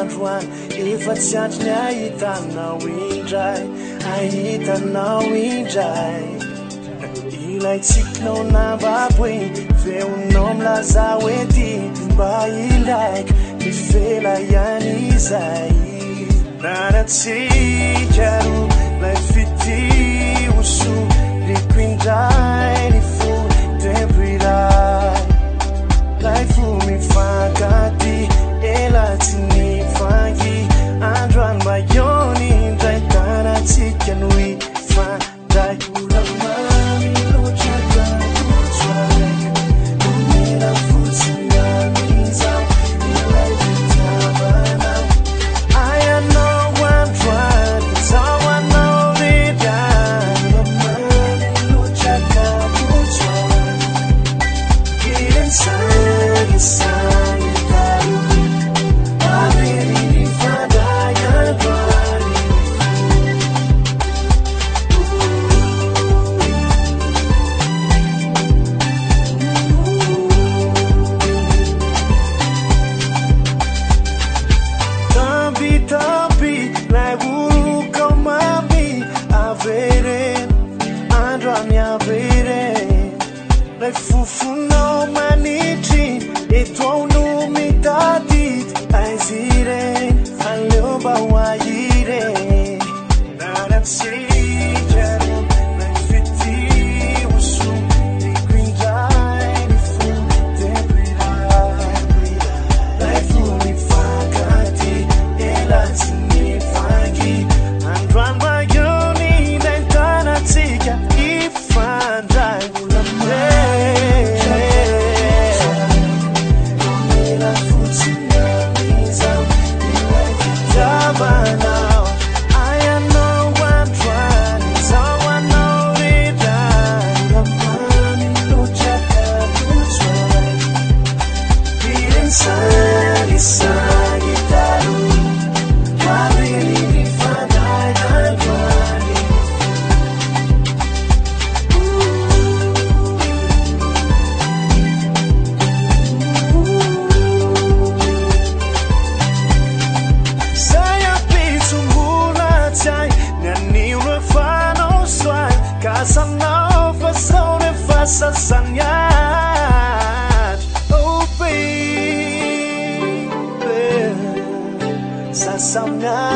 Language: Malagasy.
androany efa tsy andry ny ahitanao indray ahitanao indray ilay tsikinao nambaboe feonao milaza hoe ty mba ilaiko mifela ihany izay naratsika ro lay fity oso riko indray ny fo tempo iray lay fo mifankaty ela tsy nifangy androany mayony indray tanatsika no ifandray Mamy Loatra kakotsaraiky omena fotsiny amizao ilay fitiavanao ayanao androany zao anao ridany Mamy Loatra kakotsaraiky irensagisany taro avery nifandray androany Tambi lay urukao Mamy averen androany averen lay fofonao manitry eto ao no mitadid aiziren aleo mba ho ahiren naratsika ro lay fity oso riko indray ny fo tempo iray lay fo mifankaty ela tsy nifangy androany mayony lay tanatsika ifandray omena fotsiny amizao ilay fitiavanao ayanao androany zao anao ridany Mamy Loatra kakotsaraiky irensagisany taro avery nifandray androany zay ampitsombola tsay nianio refanao soay kasanao fasao refa sasany ady oh baby sasamyady